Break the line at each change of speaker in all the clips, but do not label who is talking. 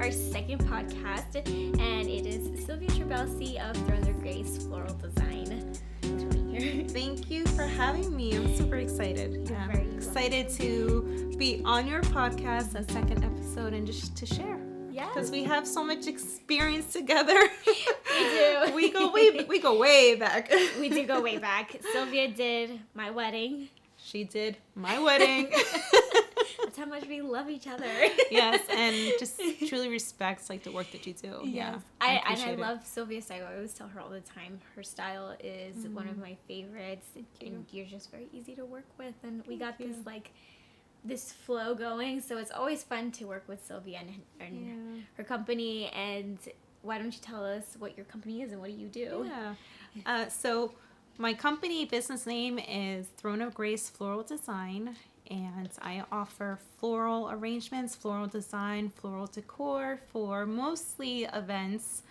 our second podcast, and it is Silvia Trabelsi of Thriller Grace Floral Design. Thanks for being here.
Thank you for having me. I'm super excited.
You're
I'm
very
excited to be on your podcast, a second episode, and just to share.
Yes.
Because we have so much experience together.
We do.
we go way back.
We do go way back. Sylvia did my wedding.
She did my wedding.
That's how much we love each other.
Yes, and just truly respects like the work that you do.
Yes.
Yeah,
I love Sylvia's style. I always tell her all the time. Her style is one of my favorites. And you're just very easy to work with. And we got this flow going. So it's always fun to work with Sylvia and her company. And why don't you tell us what your company is and what do you do?
Yeah. So my company business name is Throne of Grace Floral Design. And I offer floral arrangements, floral design, floral decor for mostly events.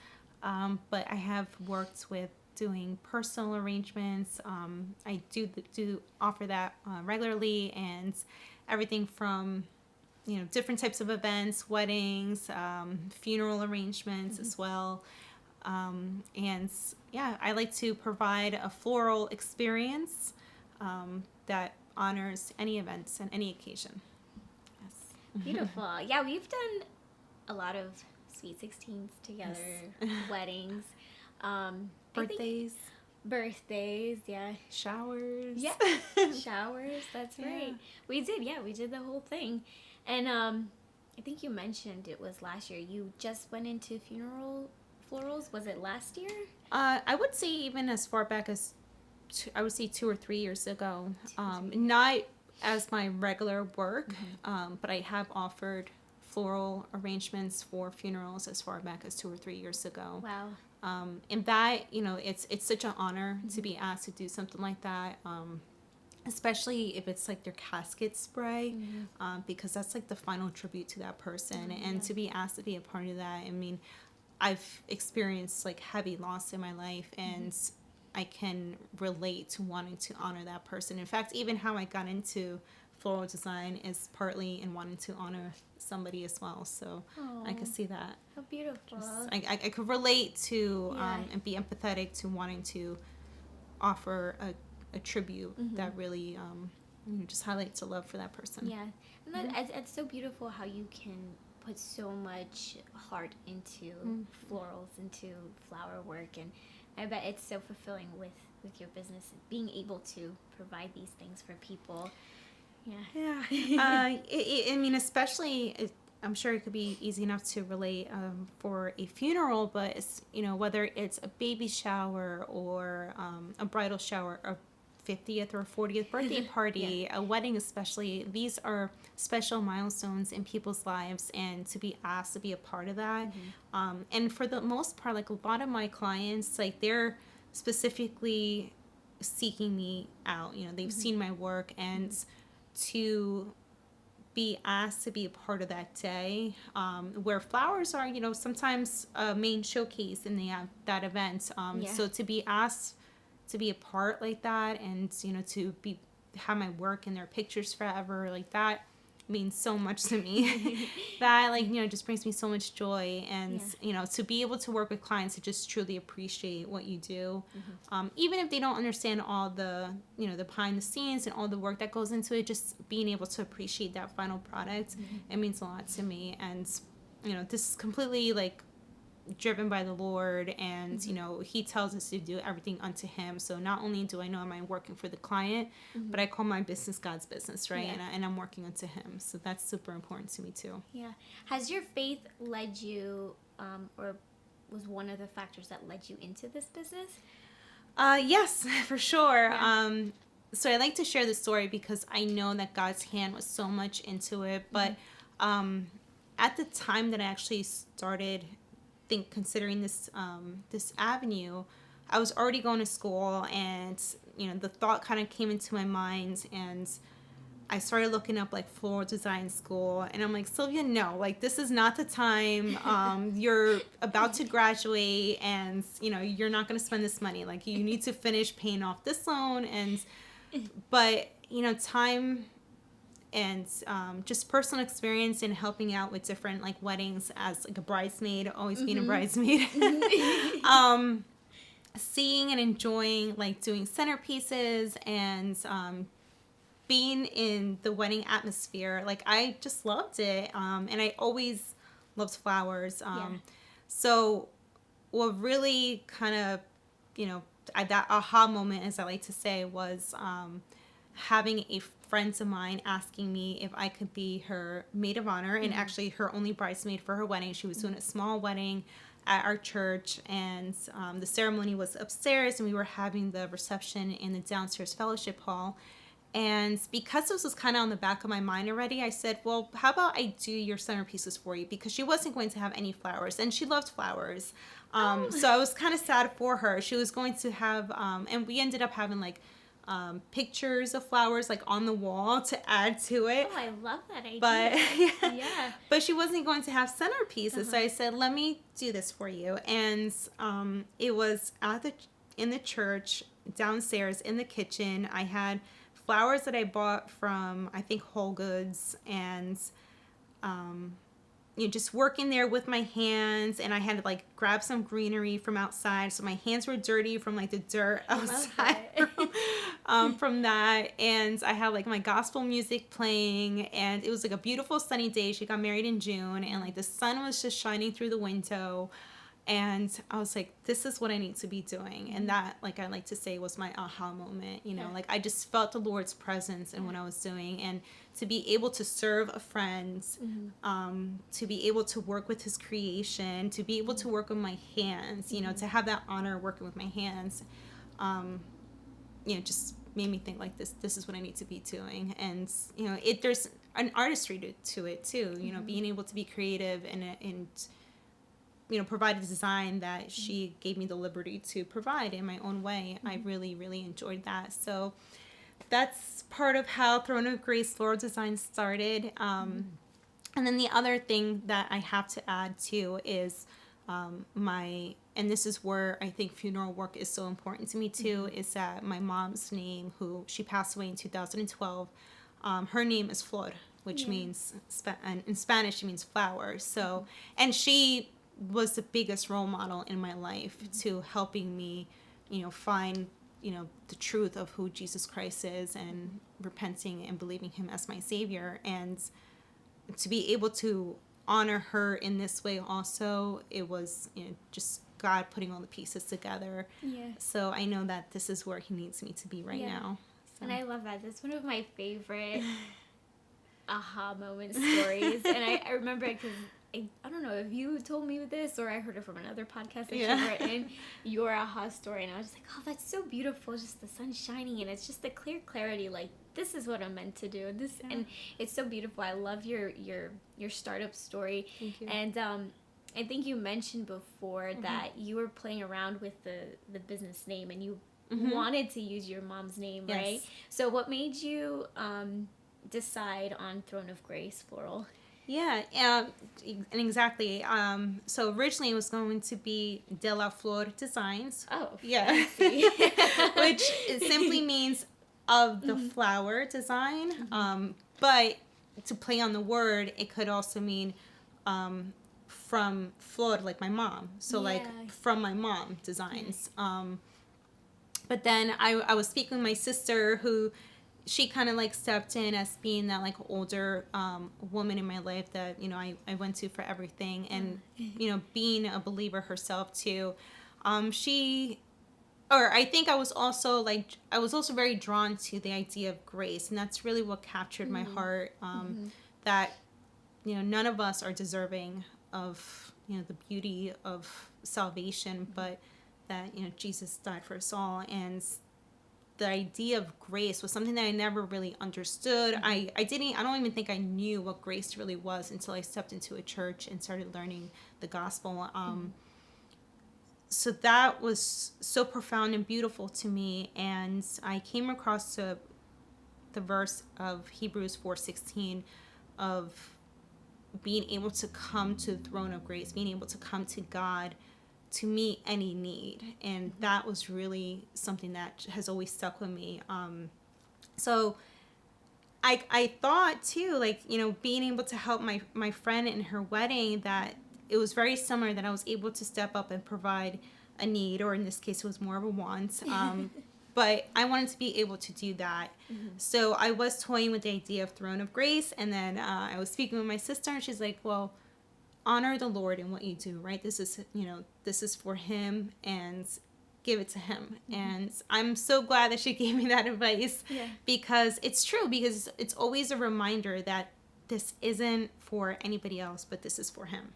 But I have worked with doing personal arrangements. I do offer that regularly, and everything from different types of events, weddings, funeral arrangements as well. And yeah, I like to provide a floral experience that honors any events and any occasion. Yes.
Beautiful. Yeah, we've done a lot of sweet 16s together, weddings, birthdays, yeah.
Showers.
Yeah, showers, that's right. We did the whole thing. And I think you mentioned it was last year. You just went into funeral florals. Was it last year?
I would say even as far back as I would say 2 or 3 years ago. Not as my regular work, but I have offered floral arrangements for funerals as far back as 2 or 3 years ago.
Wow.
And that, it's such an honor to be asked to do something like that, especially if it's like their casket spray, because that's like the final tribute to that person. And to be asked to be a part of that, I mean, I've experienced like heavy loss in my life, and I can relate to wanting to honor that person. In fact, even how I got into floral design is partly in wanting to honor somebody as well. So I could see that.
How beautiful.
I could relate to and be empathetic to wanting to offer a tribute that really just highlights the love for that person.
Yeah. And it's so beautiful how you can put so much heart into florals, into flower work, and I bet it's so fulfilling with your business, being able to provide these things for people.
Yeah. I mean, especially, I'm sure it could be easy enough to relate for a funeral, but it's, whether it's a baby shower or a bridal shower, a 50th or 40th birthday party, a wedding especially, these are special milestones in people's lives, and to be asked to be a part of that. And for the most part, like a lot of my clients, like they're specifically seeking me out. They've seen my work, and to be asked to be a part of that day, where flowers are, sometimes a main showcase in that event. So to be asked to be a part like that, and to have my work in their pictures forever, like that means so much to me. That just brings me so much joy, and to be able to work with clients to just truly appreciate what you do, even if they don't understand all the the behind the scenes and all the work that goes into it, just being able to appreciate that final product, it means a lot to me. And this is completely driven by the Lord, and He tells us to do everything unto Him. So not only do I know I'm working for the client, but I call my business God's business, right? And I'm working unto Him. So that's super important to me too.
Yeah. Has your faith led you, or was one of the factors that led you into this business?
Yes, for sure. So I like to share this story because I know that God's hand was so much into it. But at the time that I actually started considering this avenue, I was already going to school, and the thought kind of came into my mind, and I started looking up floral design school, and I'm like, Sylvia, no, this is not the time. You're about to graduate, and you're not going to spend this money. You need to finish paying off this loan, but time just personal experience in helping out with different like weddings as like a bridesmaid, always being a bridesmaid. Seeing and enjoying like doing centerpieces and being in the wedding atmosphere. Like I just loved it. And I always loved flowers. So what really kind of, that aha moment, as I like to say, was having a friend of mine asking me if I could be her maid of honor and actually her only bridesmaid for her wedding. She was doing a small wedding at our church, and the ceremony was upstairs, and we were having the reception in the downstairs fellowship hall. And because this was kind of on the back of my mind already, I said, well, how about I do your centerpieces for you? Because she wasn't going to have any flowers, and she loved flowers. So I was kind of sad for her. She was going to have, and we ended up having like pictures of flowers like on the wall to add to it.
Oh, I love that idea.
But
yeah.
But she wasn't going to have centerpieces. So I said, let me do this for you. And it was in the church, downstairs in the kitchen. I had flowers that I bought from, I think, Whole Goods, and just working there with my hands, and I had to like grab some greenery from outside, so my hands were dirty from like the dirt outside from that. And I had like my gospel music playing, and it was like a beautiful sunny day. She got married in June, and like the sun was just shining through the window. And I was like, this is what I need to be doing. And that, like I like to say, was my aha moment. Like I just felt the Lord's presence in what I was doing. And to be able to serve a friend, to be able to work with his creation, to be able to work with my hands, to have that honor working with my hands, just made me think like this is what I need to be doing. And, there's an artistry to it too, being able to be creative and provide a design that she gave me the liberty to provide in my own way. I really, really enjoyed that. So that's part of how Throne of Grace Floral Design started. And then the other thing that I have to add too is and this is where I think funeral work is so important to me too, is that my mom's name, who she passed away in 2012, her name is Flor, which means, in Spanish, it means flower. So, and she was the biggest role model in my life to helping me, find, the truth of who Jesus Christ is, and repenting and believing him as my savior. And to be able to honor her in this way also, it was, just God putting all the pieces together. Yeah. So I know that this is where he needs me to be right now. So.
And I love that. That's one of my favorite aha moment stories. And I remember it because I don't know if you told me this or I heard it from another podcast that you've written, your aha story, and I was just like, oh, that's so beautiful, just the sun shining, and it's just the clear clarity, like, this is what I'm meant to do. And it's so beautiful. I love your startup story.
Thank you.
And I think you mentioned before that you were playing around with the business name, and you wanted to use your mom's name, right? So what made you decide on Throne of Grace Floral?
Yeah, and exactly. So originally it was going to be De La Flor Designs.
Oh,
yeah. Which simply means of the flower design. But to play on the word, it could also mean from Flor, like my mom. So like from my mom designs. But then I was speaking with my sister, who she kind of like stepped in as being that like older woman in my life that, I went to for everything. And, being a believer herself too. I think I was also very drawn to the idea of grace. And that's really what captured my heart. That, none of us are deserving of, the beauty of salvation, but that, Jesus died for us all. And the idea of grace was something that I never really understood. I don't even think I knew what grace really was until I stepped into a church and started learning the gospel. So that was so profound and beautiful to me. And I came across the verse of Hebrews 4:16 of being able to come to the throne of grace, being able to come to God to meet any need. And that was really something that has always stuck with me. So I thought too, like, you know, being able to help my friend in her wedding, that it was very similar, that I was able to step up and provide a need, or in this case, it was more of a want. But I wanted to be able to do that. So I was toying with the idea of Throne of Grace. And then I was speaking with my sister, and she's like, well, honor the Lord in what you do, right? This is, you know, this is for him, and give it to him. And I'm so glad that she gave me that advice, because it's true, because it's always a reminder that this isn't for anybody else, but this is for him.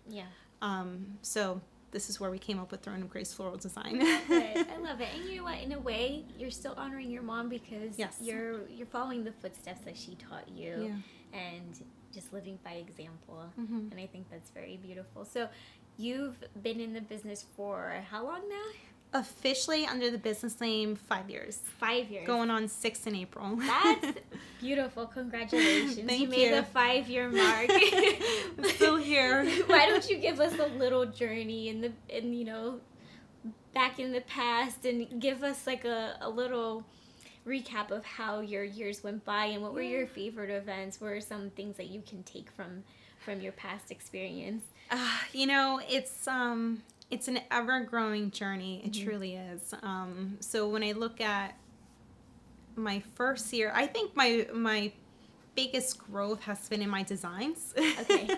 So this is where we came up with Throne of Grace Floral Design.
I love it. And you know what? In a way, you're still honoring your mom, because you're following the footsteps that she taught you, and just living by example. And I think that's very beautiful. So you've been in the business for how long now?
Officially under the business name, 5 years.
5 years.
Going on 6 in April.
That's beautiful. Congratulations.
Thank
you made the 5-year mark.
I'm still here.
Why don't you give us a little journey in you know, back in the past, and give us like a little recap of how your years went by, and what were your favorite events? What are some things that you can take from your past experience?
You know, it's an ever-growing journey. It truly is. So when I look at my first year, I think my biggest growth has been in my designs.
Okay.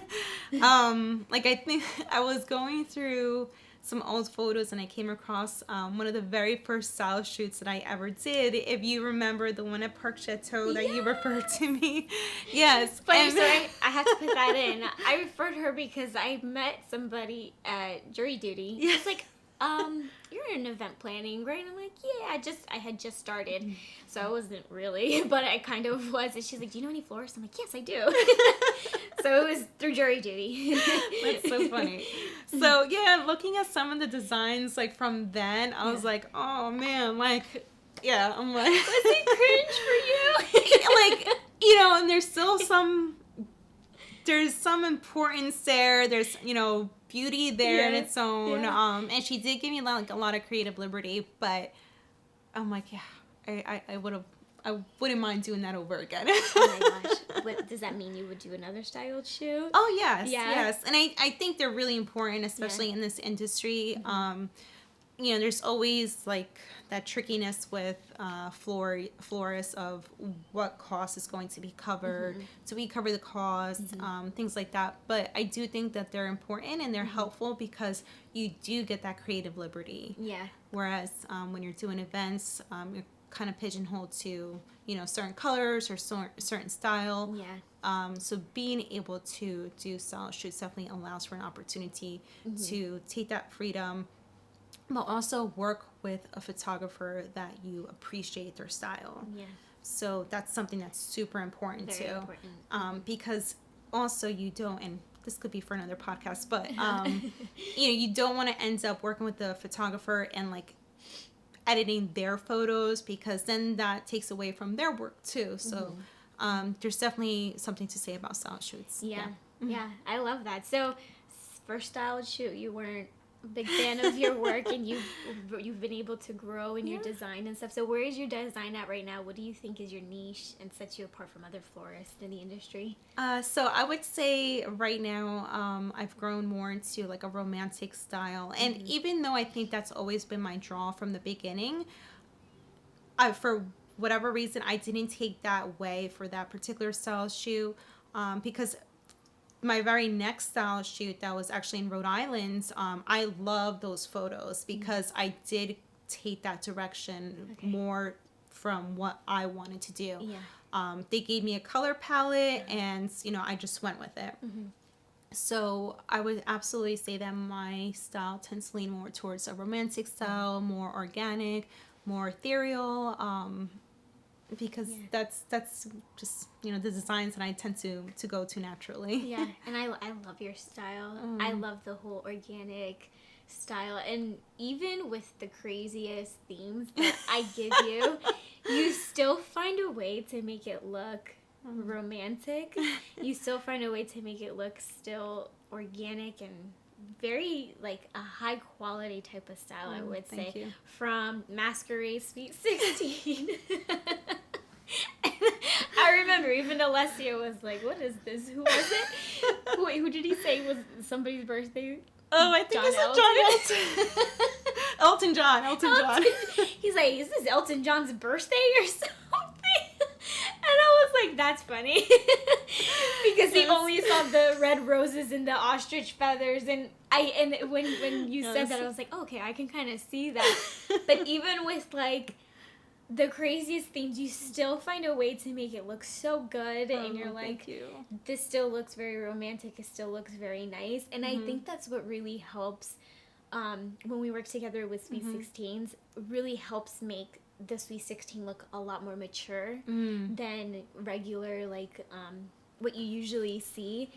Like, I think I was going through some old photos, and I came across one of the very first style shoots that I ever did. If you remember the one at Park Chateau that you referred to me. Yes.
Funny story, I have to put that in. I referred her because I met somebody at jury duty.
Yeah.
It's like, you're in event planning, right? And I'm like, yeah, I had just started. So I wasn't really, but I kind of was. And she's like, do you know any florists? I'm like, yes, I do. So it was through jury duty.
That's so funny. So yeah, looking at some of the designs, like, from then, I was like, oh man, like, yeah, I'm like,
was it cringe for you?
Like, you know, and there's still some importance there. There's, you know, beauty there in its own. And she did give me like a lot of creative liberty, but I'm like, yeah, I wouldn't mind doing that over again.
Oh my gosh. What, does that mean you would do another styled shoot?
Oh, yes. And I think they're really important, especially in this industry. You know, there's always like that trickiness with florists of what cost is going to be covered. So we cover the cost, things like that. But I do think that they're important, and they're helpful, because you do get that creative liberty.
Yeah.
Whereas when you're doing events, you're kind of pigeonholed to, you know, certain colors or certain style. So being able to do style shoots definitely allows for an opportunity to take that freedom, but also work with a photographer that you appreciate their style. So that's something that's super important
Very
too.
important.
Because also you don't, and this could be for another podcast, but you know, you don't want to end up working with the photographer and like editing their photos, because then that takes away from their work too. So there's definitely something to say about style shoots.
Yeah, I love that. So first styled shoot, you weren't a big fan of your work, and you've been able to grow in your design and stuff. So where is your design at right now? What do you think is your niche and sets you apart from other florists in the industry?
So I would say right now I've grown more into like a romantic style. And even though I think that's always been my draw from the beginning, for whatever reason, I didn't take that way for that particular style shoot, because my very next style shoot that was actually in Rhode Island, I love those photos because I did take that direction more from what I wanted to do. They gave me a color palette, and you know, I just went with it. So I would absolutely say that my style tends to lean more towards a romantic style, more organic, more ethereal, because that's just, you know, the designs that I tend to go to naturally.
And I love your style. I love the whole organic style, and even with the craziest themes that I give you, you still find a way to make it look romantic. You still find a way to make it look still organic and very like a high quality type of style, I would say.
You.
From Masquerade Sweet 16. I remember even Alessia was like, what is this? Who was it? Who did he say was somebody's birthday?
Oh, I think it's John Elton. Elton John.
He's like, is this Elton John's birthday or something? And I was like, that's funny. Because he only saw the red roses and the ostrich feathers. And when you said that, I was like, oh, okay, I can kind of see that. But even with, like, the craziest things, you still find a way to make it look so good. And you're like, this still looks very romantic. It still looks very nice. And I think that's what really helps when we work together with Sweet 16s, really helps make the Sweet 16 look a lot more mature than regular, like, what you usually see.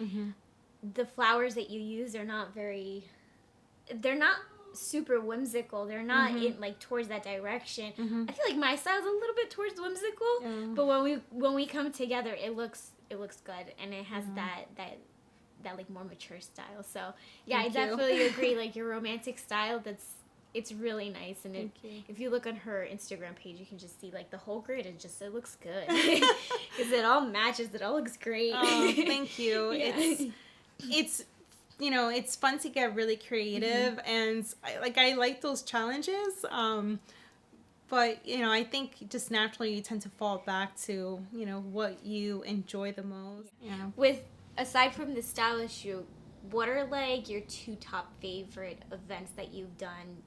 The flowers that you use are not they're not super whimsical. They're not in, like, towards that direction. I feel like my style's a little bit towards whimsical, but when we come together, it looks good, and it has that like more mature style. So yeah, I definitely agree. Like, your romantic style, it's really nice, and if you look on her Instagram page, you can just see, like, the whole grid. It looks good because it all matches. It all looks great.
Oh, thank you. It's you know, it's fun to get really creative, and I like those challenges. But you know, I think just naturally you tend to fall back to, you know, what you enjoy the most.
With aside from the stylist shoot, what are, like, your 2 top favorite events that you've done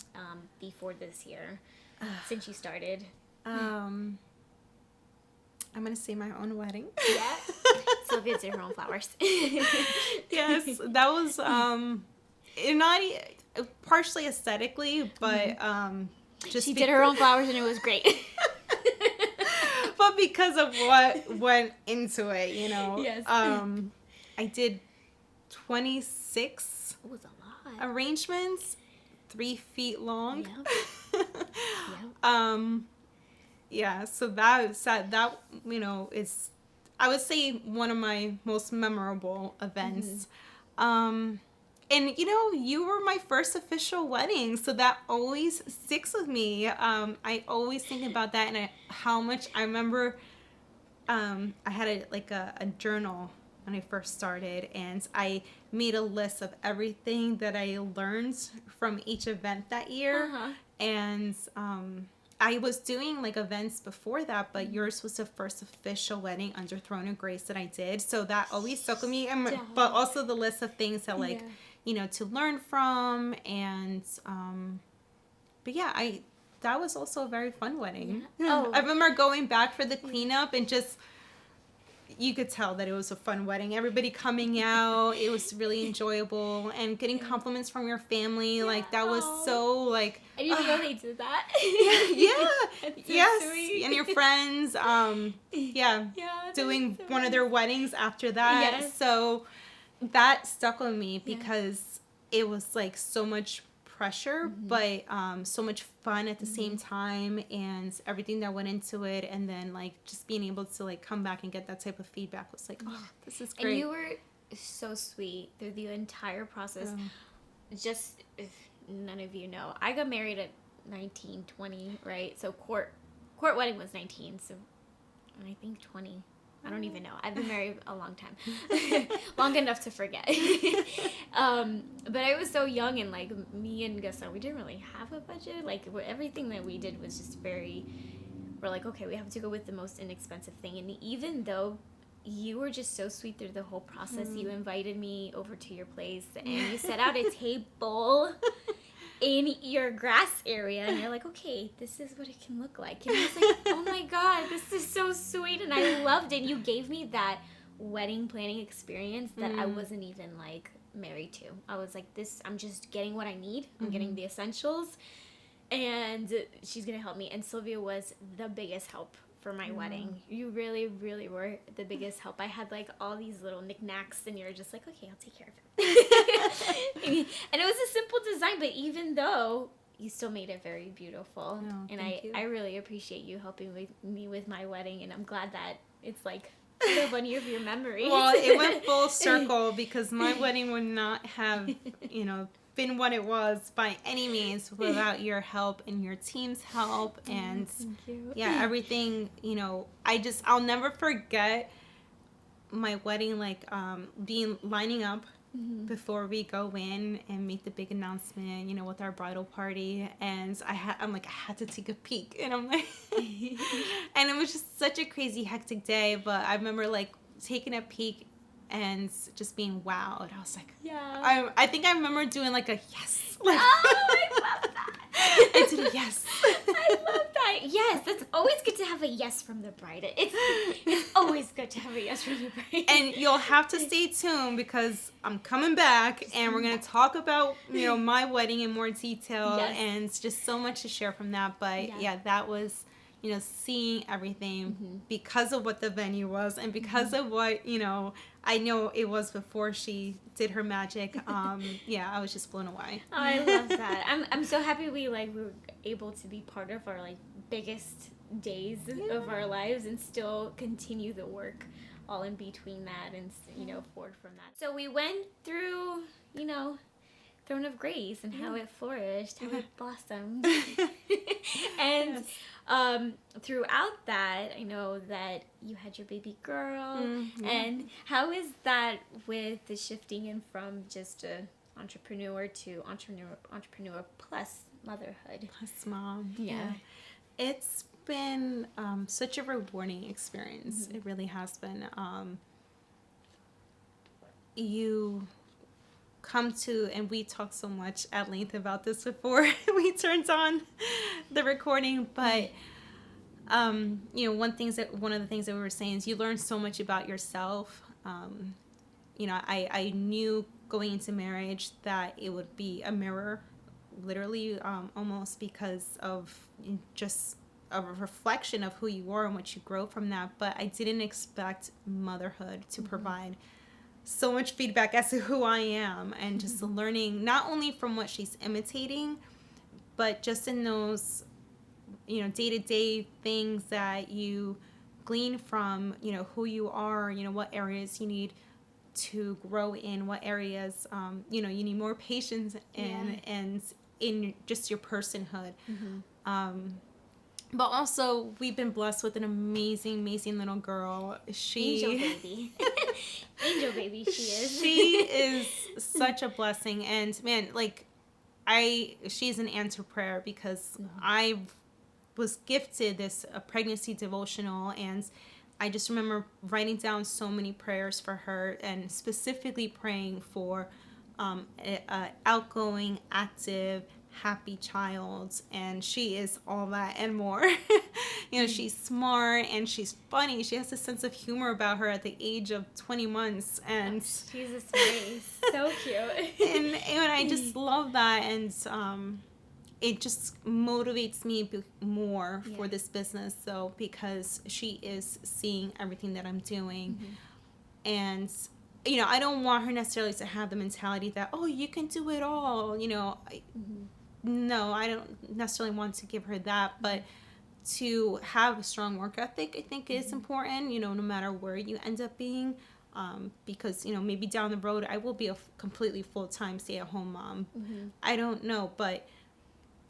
before this year, since you started?
I'm gonna say my own wedding.
Yeah. Sylvia did her own flowers.
Yes, that was not partially aesthetically, but just
she did her own flowers and it was great.
But because of what went into it, you know.
Yes.
I did 26
It was a lot.
arrangements, 3 feet long.
Yep.
Yeah, so that you know, is, I would say, one of my most memorable events. And you know, you were my first official wedding, so that always sticks with me. I always think about that, and how much I remember. I had a journal when I first started, and I made a list of everything that I learned from each event that year. And I was doing, like, events before that, but yours was the first official wedding under Throne of Grace that I did, so that always stuck with me. But also the list of things that, like, you know, to learn from, and but yeah, that was also a very fun wedding. I remember going back for the cleanup, and just, you could tell that it was a fun wedding. Everybody coming out, it was really enjoyable, and getting compliments from your family, like, that was so, like,
I didn't even know they did that.
Yes,
sweet.
and your friends, doing one of their weddings after that. So that stuck with me because it was, like, so much pressure, but so much fun at the same time, and everything that went into it, and then, like, just being able to, like, come back and get that type of feedback was like, oh, this is great.
And you were so sweet through the entire process. Just, if none of you know, I got married at 19, 20, right? So court wedding was 19, so I think 20. I don't even know. I've been married a long time. Long enough to forget. But I was so young, and, like, me and Gaston, we didn't really have a budget. Like, everything that we did was just we're like, okay, we have to go with the most inexpensive thing. And even though you were just so sweet through the whole process, you invited me over to your place, and you set out a table in your grass area, and you're like, okay, this is what it can look like. And I was like, oh my god, this is so sweet, and I loved it. You gave me that wedding planning experience that I wasn't even, like, married to. I was like, I'm just getting what I need. I'm getting the essentials, and she's gonna help me. And Silvia was the biggest help for my wedding. You really, really were the biggest help. I had, like, all these little knickknacks, and you're just like, okay, I'll take care of it. And it was a simple design, but even though, you still made it very beautiful. And I really appreciate you helping me with my wedding, and I'm glad that it's, like, one of your memories.
Well, it went full circle, because my wedding would not have, you know, been what it was by any means without your help and your team's help. And
Thank you.
yeah, everything, you know, I'll never forget my wedding, like lining up before we go in and make the big announcement, you know, with our bridal party. And I'm like, I had to take a peek, and I'm like, and it was just such a crazy, hectic day. But I remember like taking a peek and just being wowed. I was like,
yeah.
I think I remember doing like a yes.
Like, oh, I love that.
I did a yes.
I love that. Yes, it's always good to have a yes from the bride. It's always good to have a yes from the bride.
And you'll have to stay tuned because I'm coming back and we're going to talk about, you know, my wedding in more detail.
Yes.
And it's just so much to share from that. But yeah, that was, you know, seeing everything because of what the venue was and because of what, you know, I know it was before she did her magic. Yeah, I was just blown away.
Oh, I love that. I'm so happy we were able to be part of our biggest days of our lives and still continue the work all in between that and, you know, forward from that. So we went through, you know, Throne of Grace and how it flourished, how it blossomed. And throughout that, I know that you had your baby girl. And how is that with the shifting in from just a entrepreneur to entrepreneur plus motherhood?
Plus mom.
Yeah.
It's been such a rewarding experience. It really has been. You come to, and we talked so much at length about this before we turned on the recording, but you know, one of the things that we were saying is you learn so much about yourself. You know, I knew going into marriage that it would be a mirror, literally, almost, because of just a reflection of who you are and what you grow from that. But I didn't expect motherhood to provide so much feedback as to who I am, and just learning not only from what she's imitating, but just in those, you know, day-to-day things that you glean from, you know, who you are, you know, what areas you need to grow in, what areas, you know, you need more patience in, and in just your personhood. But also, we've been blessed with an amazing, amazing little girl.
Angel baby. Angel baby she is.
She is such a blessing. And, man, like, she's an answer prayer because I was gifted this pregnancy devotional, and I just remember writing down so many prayers for her, and specifically praying for an outgoing, active, happy child. And she is all that and more. You know, she's smart and she's funny. She has a sense of humor about her at the age of 20 months. And
she's a space. So cute.
and I just love that. And it just motivates me more for this business, though, because she is seeing everything that I'm doing. And, you know, I don't want her necessarily to have the mentality that, oh, you can do it all. You know, no, I don't necessarily want to give her that, but to have a strong work ethic, I think is important, you know, no matter where you end up being, because, you know, maybe down the road I will be a completely full-time stay-at-home mom. I don't know, but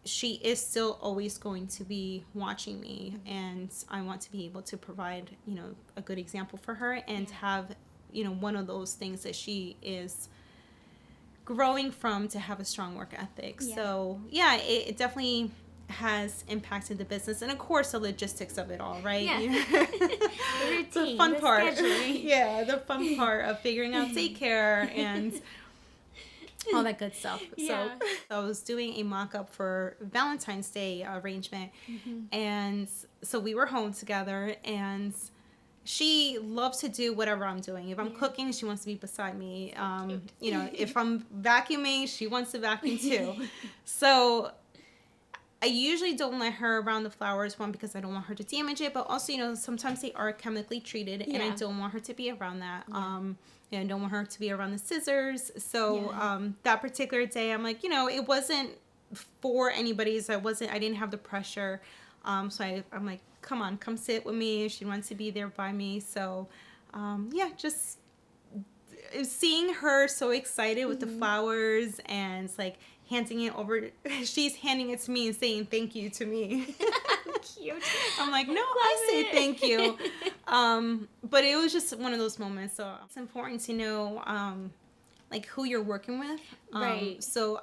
she is still always going to be watching me, and I want to be able to provide, you know, a good example for her, and have, you know, one of those things that she is growing from, to have a strong work ethic. So yeah, it definitely has impacted the business, and of course the logistics of it all, right?
The routine,
the fun part.
scheduling.
Yeah, the fun part of figuring out daycare and all that good stuff. So I was doing a mock-up for Valentine's Day arrangement, and so we were home together, and she loves to do whatever I'm doing. If I'm cooking, she wants to be beside me. You know, if I'm vacuuming, she wants to vacuum too. So I usually don't let her around the flowers, one, because I don't want her to damage it, but also, you know, sometimes they are chemically treated, and I don't want her to be around that. And I don't want her to be around the scissors. So that particular day, I'm like, you know, it wasn't for anybody's. I didn't have the pressure. So I'm like, come on, come sit with me. She wants to be there by me. So, yeah, just seeing her so excited with the flowers, and like handing it over. She's handing it to me and saying thank you to me.
Cute.
I'm like, no, I say thank you. but it was just one of those moments. So it's important to know, like, who you're working with.
Right.
So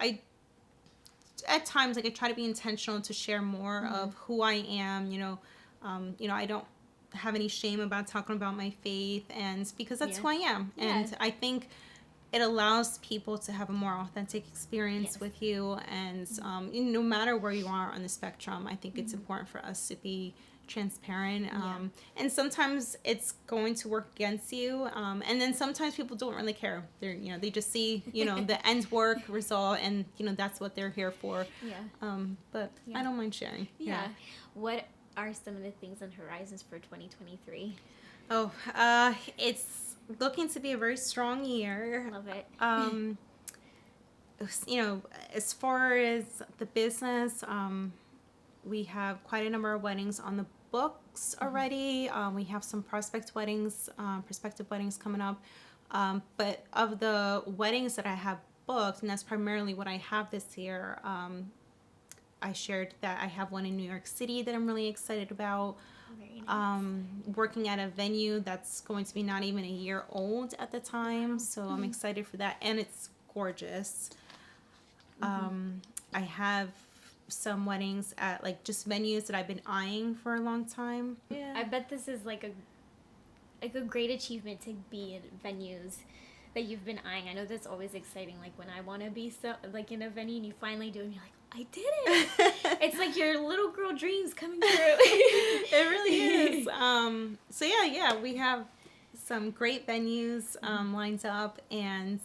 at times, like, I try to be intentional to share more of who I am. I don't have any shame about talking about my faith, and because that's who I am. And I think it allows people to have a more authentic experience with you. And no matter where you are on the spectrum, I think it's important for us to be transparent. And sometimes it's going to work against you. And then sometimes people don't really care. They just see, the end work result, and, that's what they're here for. But I don't mind sharing.
Yeah. What are some of the things on horizons for 2023?
It's looking to be a very strong year.
Love it.
As far as the business, we have quite a number of weddings on the books already. We have some prospective weddings coming up. But of the weddings that I have booked, and that's primarily what I have this year, I shared that I have one in New York City that I'm really excited about.
Very nice.
Working at a venue that's going to be not even a year old at the time, so I'm excited for that, and it's gorgeous. I have some weddings at like just venues that I've been eyeing for a long time.
Yeah. I bet this is like a great achievement to be in venues that you've been eyeing. I know that's always exciting, like when I want to be in a venue and you finally do it and you're like, I did it. It's like your little girl dreams coming through.
It really is. So we have some great venues lined up, and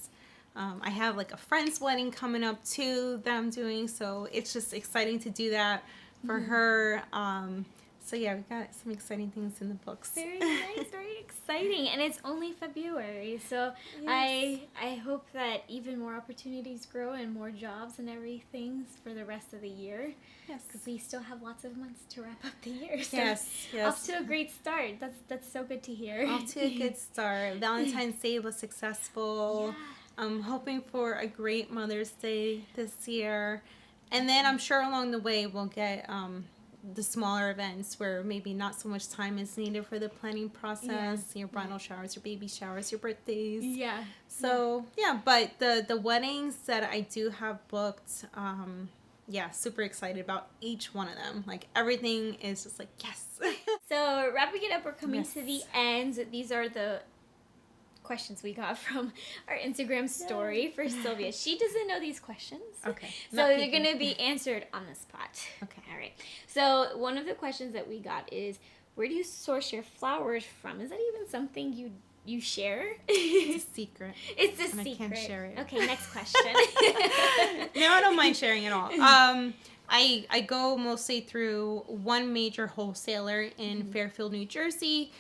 I have like a friend's wedding coming up too that I'm doing, so it's just exciting to do that for her. So yeah, we got some exciting things in the books.
Very nice, very exciting, and it's only February, so
yes.
I hope that even more opportunities grow and more jobs and everything for the rest of the year.
Yes,
because we still have lots of months to wrap up the year. So
yes.
Off to a great start. That's so good to hear.
Off to a good start. Valentine's Day was successful.
Yeah.
I'm hoping for a great Mother's Day this year, and then I'm sure along the way we'll get the smaller events where maybe not so much time is needed for the planning process, your bridal showers, your baby showers, your birthdays.
Yeah.
So, but the weddings that I do have booked, super excited about each one of them. Like, everything is just like, yes.
So, wrapping it up, we're coming to the end. These are the questions we got from our Instagram story for Silvia. She doesn't know these questions.
Okay.
So they're going to be answered on the spot.
Okay.
All right. So one of the questions that we got is, where do you source your flowers from? Is that even something you share?
It's a secret.
It's a secret.
I can't share it.
Okay, next question.
No, I don't mind sharing at all. I go mostly through one major wholesaler in Fairfield, New Jersey.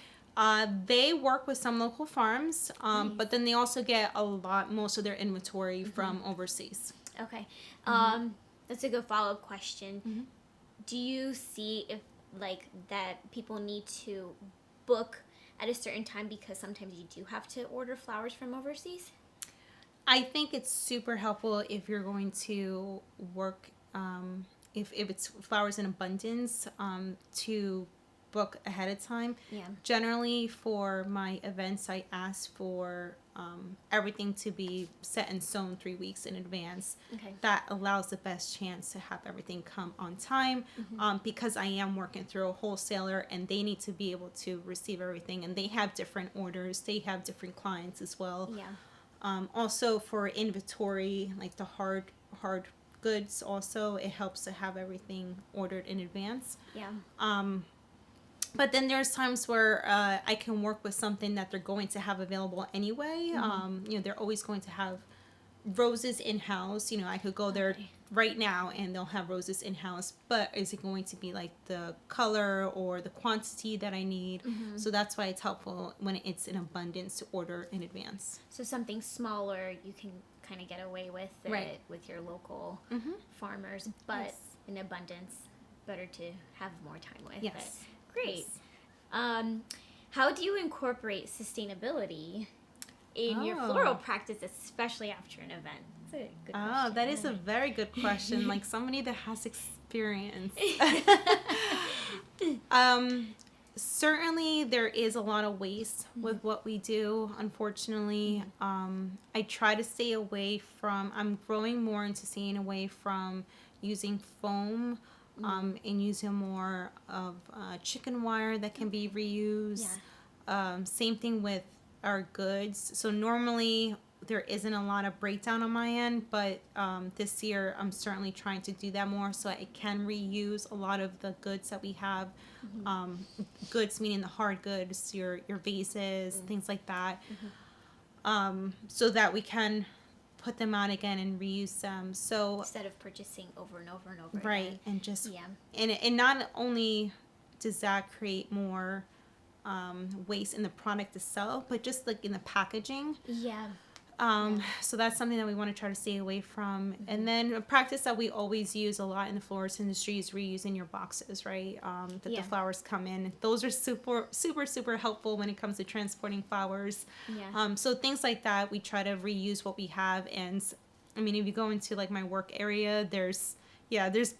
They work with some local farms, but then they also get most of their inventory from overseas.
Okay. That's a good follow-up question. Do you see if that people need to book at a certain time because sometimes you do have to order flowers from overseas?
I think it's super helpful if you're going to work, if it's flowers in abundance, to book ahead of time.
Yeah.
Generally, for my events, I ask for everything to be set in stone 3 weeks in advance.
Okay.
That allows the best chance to have everything come on time, because I am working through a wholesaler and they need to be able to receive everything, and they have different orders. They have different clients as well.
Yeah.
Also for inventory, like the hard goods, also it helps to have everything ordered in advance.
Yeah.
But then there's times where I can work with something that they're going to have available anyway. They're always going to have roses in-house. I could go there right now and they'll have roses in-house. But is it going to be like the color or the quantity that I need? So that's why it's helpful when it's in abundance to order in advance.
So something smaller you can kind of get away with it with your local farmers. But in abundance, better to have more time with it. Great.
Yes.
How do you incorporate sustainability in your floral practice, especially after an event? That's a good question.
That is a very good question. Like somebody that has experience. certainly there is a lot of waste with what we do, unfortunately. I try to stay away from, I'm growing more into staying away from using foam, and using more of chicken wire that can be reused. Same thing with our goods. So normally there isn't a lot of breakdown on my end, but this year I'm certainly trying to do that more so I can reuse a lot of the goods that we have. Goods meaning the hard goods, your vases, things like that, so that we can put them out again and reuse them. So
instead of purchasing over and over and over
right
again.
and just and not only does that create more waste in the product itself, but just like in the packaging. So that's something that we want to try to stay away from. And then a practice that we always use a lot in the florist industry is reusing your boxes, right? That the flowers come in. Those are super helpful when it comes to transporting flowers. So things like that, we try to reuse what we have. And I mean, if you go into like my work area, there's there's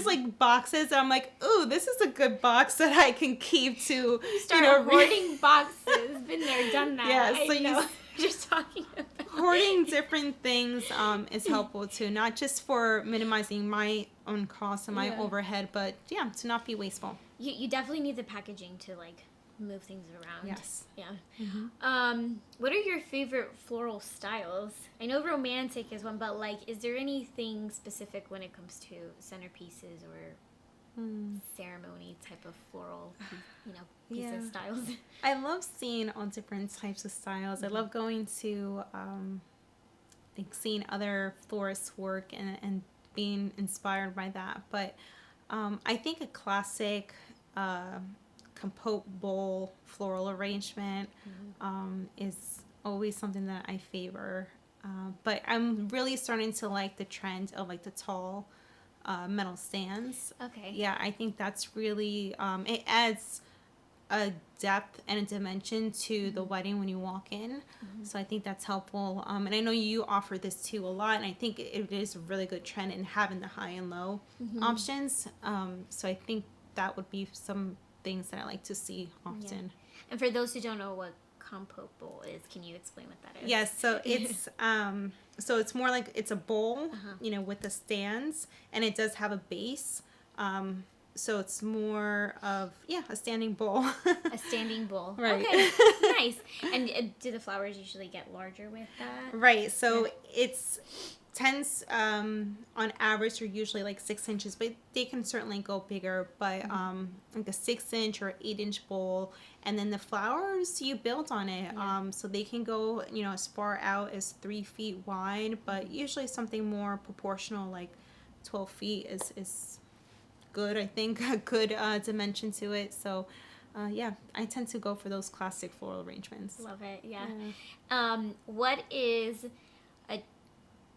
like boxes that I'm like, ooh, this is a good box that I can keep to
hoarding boxes. Been there, done that.
Yeah, so
I know. Just talking about
hoarding different things is helpful too, not just for minimizing my own costs and my overhead, but to not be wasteful.
You definitely need the packaging to like move things around.
Yes.
What are your favorite floral styles? I know romantic is one, but like, is there anything specific when it comes to centerpieces or ceremony type of floral, pieces, styles?
I love seeing all different types of styles. I love going to like seeing other florists work and being inspired by that. But I think a classic compote bowl floral arrangement is always something that I favor. But I'm really starting to like the trend of like the tall metal stands.
Okay.
Yeah, I think that's really, it adds a depth and a dimension to the wedding when you walk in. So I think that's helpful. And I know you offer this too a lot, and I think it is a really good trend in having the high and low options. So I think that would be some things that I like to see often.
And for those who don't know what compote bowl is, can you explain what that is?
Yes, so it's so it's more like it's a bowl, with the stands, and it does have a base. So it's more of a standing bowl.
A standing bowl.
Right.
Okay. Nice. And do the flowers usually get larger with that?
Right. So it's tends on average are usually like 6 inches, but they can certainly go bigger. But like a 6-inch or 8-inch bowl, and then the flowers you build on it. So they can go as far out as 3 feet wide, but usually something more proportional like 12 feet is good. I think a good dimension to it. So I tend to go for those classic floral arrangements.
Love it. What is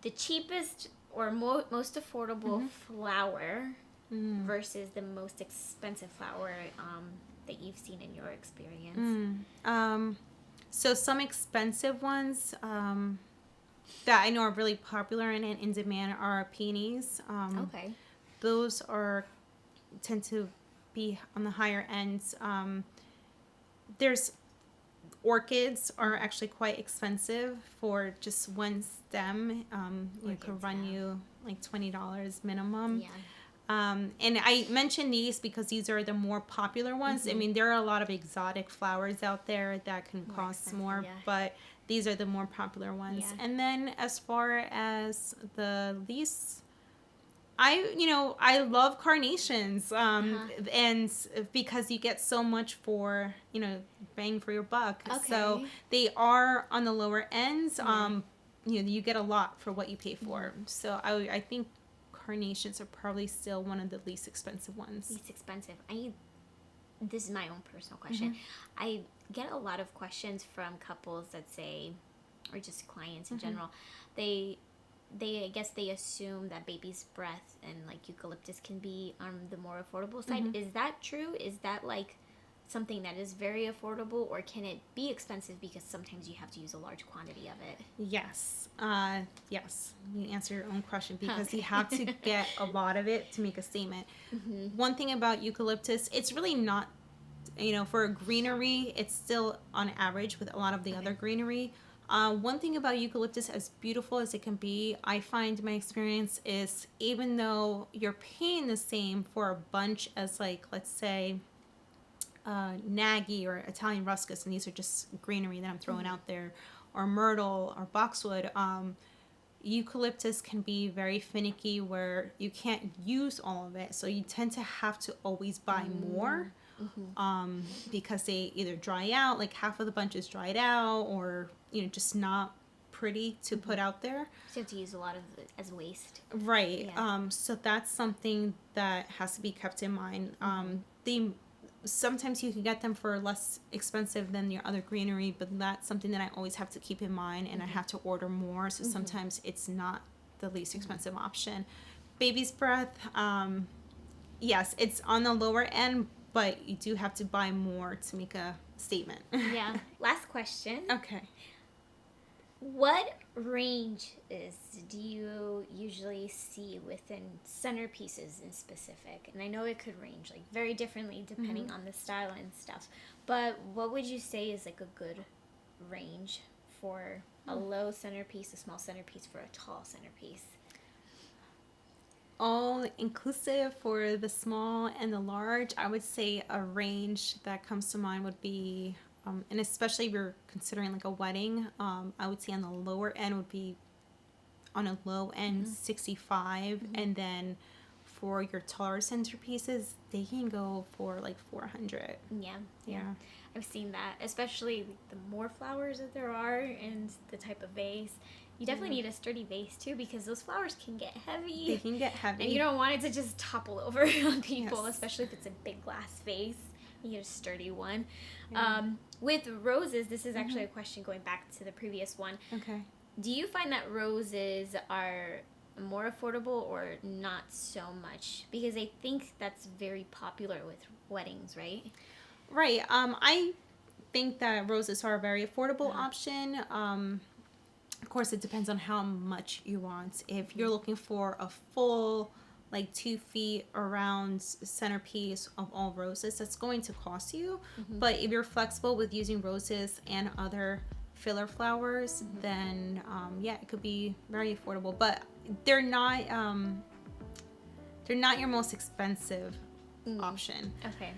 the cheapest or most affordable flower versus the most expensive flower that you've seen in your experience?
So some expensive ones that I know are really popular and in demand are peonies.
Okay.
Those tend to be on the higher ends. There's orchids are actually quite expensive for just one stem. It could run you like $20 minimum. And I mention these because these are the more popular ones. I mean, there are a lot of exotic flowers out there that can cost more, but these are the more popular ones. And then as far as the least, I love carnations, and because you get so much for, bang for your buck.
Okay.
So they are on the lower ends. You get a lot for what you pay for. So I think carnations are probably still one of the least expensive ones.
Least expensive. This is my own personal question. I get a lot of questions from couples that say, or just clients in general, I guess they assume that baby's breath and like eucalyptus can be on the more affordable side. Is that true? Is that like something that is very affordable, or can it be expensive because sometimes you have to use a large quantity of it?
Yes. Yes. You answer your own question because
Okay.
you have to get a lot of it to make a statement.
Mm-hmm.
One thing about eucalyptus, it's really not, for greenery, it's still on average with a lot of the other greenery. One thing about eucalyptus, as beautiful as it can be, I find my experience is even though you're paying the same for a bunch as, like, let's say, Nagy or Italian ruscus, and these are just greenery that I'm throwing out there, or myrtle or boxwood, eucalyptus can be very finicky where you can't use all of it, so you tend to have to always buy more. Because they either dry out, like half of the bunch is dried out, or just not pretty to put out there.
So you have to use a lot of it as waste.
Right.
Yeah.
So that's something that has to be kept in mind. Sometimes you can get them for less expensive than your other greenery, but that's something that I always have to keep in mind, and I have to order more. So sometimes it's not the least expensive option. Baby's breath, yes, it's on the lower end, but you do have to buy more to make a statement.
Yeah. Last question.
Okay.
What ranges do you usually see within centerpieces in specific? And I know it could range like very differently depending on the style and stuff. But what would you say is like a good range for a low centerpiece, a small centerpiece, for a tall centerpiece?
All inclusive for the small and the large, I would say a range that comes to mind would be, and especially if you're considering like a wedding, I would say on the lower end would be, on a low end, 65, and then for your taller centerpieces, they can go for like 400.
Yeah. I've seen that, especially the more flowers that there are and the type of vase. You definitely need a sturdy vase too, because those flowers can get heavy.
They can get heavy.
And you don't want it to just topple over on people,
Yes.
especially if it's a big glass vase. You get a sturdy one. With roses, this is actually a question going back to the previous one.
Okay.
Do you find that roses are more affordable or not so much? Because I think that's very popular with weddings, right?
Right. I think that roses are a very affordable option. Of course, it depends on how much you want. If you're looking for a full, like 2 feet around centerpiece of all roses, that's going to cost you. But if you're flexible with using roses and other filler flowers, then it could be very affordable. But they're not your most expensive option.
Okay.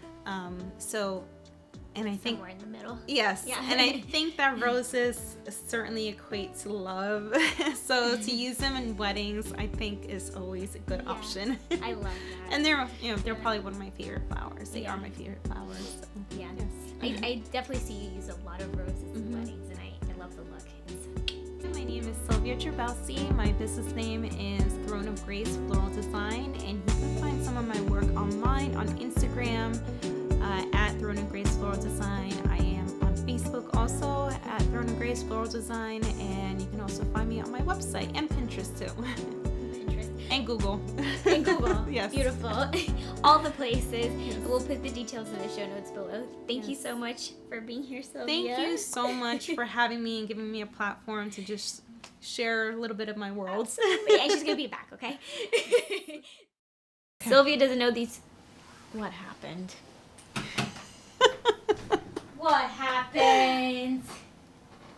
And I think
somewhere in the middle.
yes,
Yeah.
and I think that roses certainly equate to love. So to use them in weddings, I think is always a good option.
I love that.
And they're probably one of my favorite flowers. They are my favorite flowers. So.
Yeah.
Yes.
I definitely see you use a lot of roses in weddings, and I love the look.
My name is Silvia Trabelsi. My business name is Throne of Grace Floral Design, and you can find some of my work online on Instagram at Throne of Grace Floral Design. I am on Facebook also at Throne of Grace Floral Design, and you can also find me on my website and Pinterest too.
Pinterest.
And Google.
And Google.
Yes.
Beautiful. All the places. We'll put the details in the show notes below. Thank you so much for being here, Silvia.
Thank you so much for having me and giving me a platform to just share a little bit of my world.
Absolutely. And she's going to be back, okay? Silvia doesn't know these. What happened? What happened?